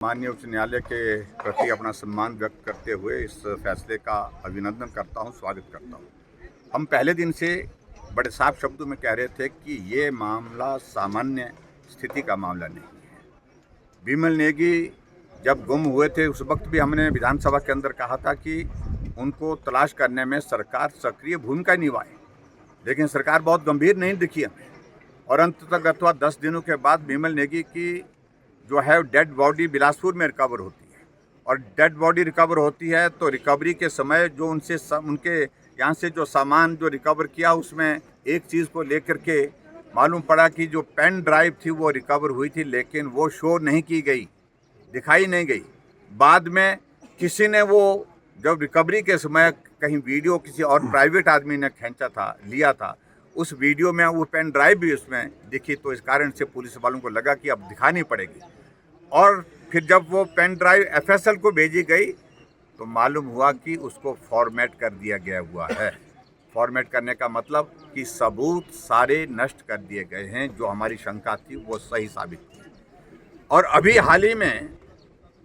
माननीय उच्च न्यायालय के प्रति अपना सम्मान व्यक्त करते हुए इस फैसले का अभिनंदन करता हूं, स्वागत करता हूं। हम पहले दिन से बड़े साफ शब्दों में कह रहे थे कि ये मामला सामान्य स्थिति का मामला नहीं है। बिमल नेगी जब गुम हुए थे उस वक्त भी हमने विधानसभा के अंदर कहा था कि उनको तलाश करने में सरकार सक्रिय भूमिका निभाए, लेकिन सरकार बहुत गंभीर नहीं दिखी हमें। और अंततः 10 दिनों के बाद बिमल नेगी की जो है डेड बॉडी बिलासपुर में रिकवर होती है, और डेड बॉडी रिकवर होती है तो रिकवरी के समय जो उनके यहाँ से जो सामान जो रिकवर किया उसमें एक चीज़ को लेकर के मालूम पड़ा कि जो पेन ड्राइव थी वो रिकवर हुई थी, लेकिन वो शो नहीं की गई, दिखाई नहीं गई। बाद में किसी ने वो जब रिकवरी के समय कहीं वीडियो किसी और प्राइवेट आदमी ने खींचा था, लिया था, उस वीडियो में वो पेन ड्राइव भी उसमें दिखी, तो इस कारण से पुलिस वालों को लगा कि अब दिखानी पड़ेगी। और फिर जब वो पेन ड्राइव एफएसएल को भेजी गई तो मालूम हुआ कि उसको फॉर्मेट कर दिया गया हुआ है। फॉर्मेट करने का मतलब कि सबूत सारे नष्ट कर दिए गए हैं, जो हमारी शंका थी वो सही साबित हुई। और अभी हाल ही में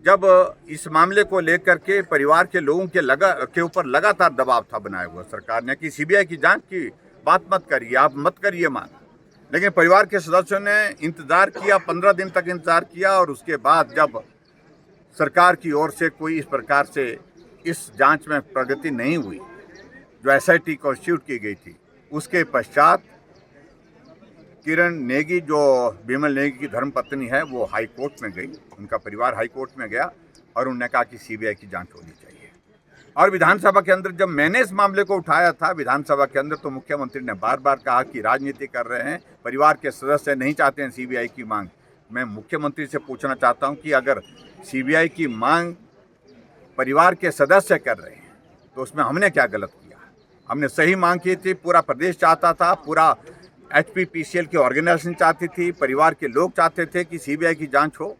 जब इस मामले को लेकर के परिवार के लोगों के ऊपर लगातार दबाव था बनाया हुआ सरकार ने कि सीबीआई की जांच की बात मत करिए, आप मत करिए मांग, लेकिन परिवार के सदस्यों ने इंतज़ार किया, 15 दिन तक इंतज़ार किया। और उसके बाद जब सरकार की ओर से कोई इस प्रकार से इस जांच में प्रगति नहीं हुई, जो एसआईटी कॉन्स्टिट्यूट की गई थी, उसके पश्चात किरण नेगी जो बिमल नेगी की धर्मपत्नी है वो हाई कोर्ट में गई, उनका परिवार हाई कोर्ट में गया और उन्होंने कहा कि सीबीआई की जांच होनी चाहिए। और विधानसभा के अंदर जब मैंने इस मामले को उठाया था विधानसभा के अंदर, तो मुख्यमंत्री ने बार बार कहा कि राजनीति कर रहे हैं, परिवार के सदस्य नहीं चाहते हैं सीबीआई की मांग। मैं मुख्यमंत्री से पूछना चाहता हूं कि अगर सीबीआई की मांग परिवार के सदस्य कर रहे हैं तो उसमें हमने क्या गलत किया? हमने सही मांग की थी, पूरा प्रदेश चाहता था, पूरा एचपीपीसीएल की ऑर्गेनाइजेशन चाहती थी, परिवार के लोग चाहते थे कि सीबीआई की जाँच हो।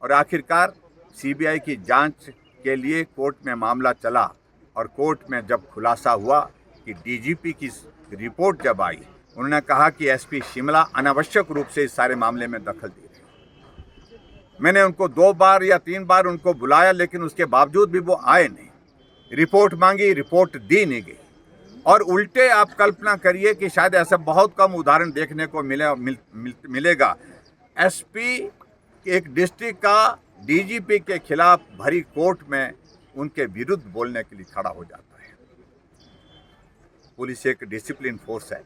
और आखिरकार सीबीआई की जाँच के लिए कोर्ट में मामला चला, और कोर्ट में जब खुलासा हुआ कि डीजीपी की रिपोर्ट जब आई, उन्होंने कहा कि एसपी शिमला अनावश्यक रूप से इस सारे मामले में दखल दे रहे हैं। मैंने उनको 2 बार या 3 बार उनको बुलाया, लेकिन उसके बावजूद भी वो आए नहीं। रिपोर्ट मांगी, रिपोर्ट दी नहीं गई। और उल्टे आप कल्पना करिए कि शायद ऐसा बहुत कम उदाहरण देखने को मिलेगा। एसपी एक डिस्ट्रिक्ट का डीजीपी के खिलाफ भरी कोर्ट में उनके विरुद्ध बोलने के लिए खड़ा हो जाता है। पुलिस एक डिसिप्लिन फोर्स है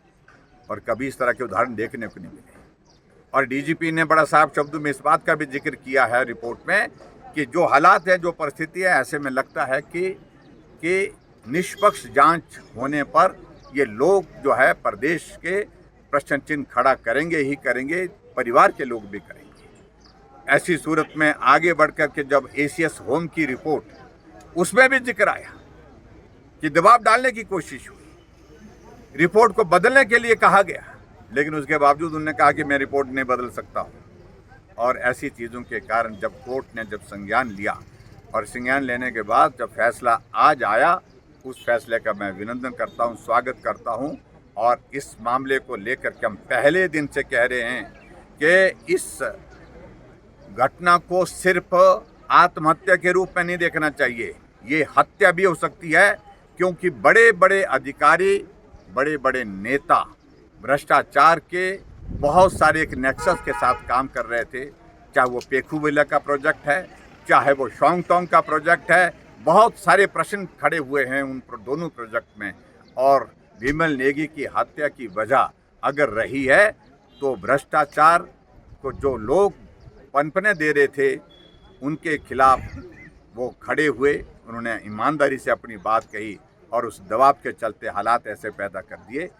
और कभी इस तरह के उदाहरण देखने को नहीं मिले। और डीजीपी ने बड़ा साफ शब्दों में इस बात का भी जिक्र किया है रिपोर्ट में कि जो हालात है, जो परिस्थिति है, ऐसे में लगता है कि निष्पक्ष जांच होने पर ये लोग जो है प्रदेश के प्रश्न चिन्ह खड़ा करेंगे ही करेंगे, परिवार के लोग भी करेंगे। ऐसी सूरत में आगे बढ़कर के जब एसीएस होम की रिपोर्ट, उसमें भी जिक्र आया कि दबाव डालने की कोशिश हुई, रिपोर्ट को बदलने के लिए कहा गया, लेकिन उसके बावजूद उन्होंने कहा कि मैं रिपोर्ट नहीं बदल सकता हूं। और ऐसी चीज़ों के कारण जब कोर्ट ने जब संज्ञान लिया, और संज्ञान लेने के बाद जब फैसला आज आया, उस फैसले का मैं अभिनंदन करता हूं, स्वागत करता हूं। और इस मामले को लेकर के हम पहले दिन से कह रहे हैं कि इस घटना को सिर्फ आत्महत्या के रूप में नहीं देखना चाहिए, ये हत्या भी हो सकती है, क्योंकि बड़े बड़े अधिकारी, बड़े बड़े नेता भ्रष्टाचार के बहुत सारे एक नेक्सस के साथ काम कर रहे थे। चाहे वो पेखूविला का प्रोजेक्ट है, चाहे वो शोंगटोंग का प्रोजेक्ट है, बहुत सारे प्रश्न खड़े हुए हैं उन दोनों प्रोजेक्ट में। और बिमल नेगी की हत्या की वजह अगर रही है तो भ्रष्टाचार को जो लोग पनपने दे रहे थे उनके खिलाफ वो खड़े हुए, उन्होंने ईमानदारी से अपनी बात कही, और उस दबाव के चलते हालात ऐसे पैदा कर दिए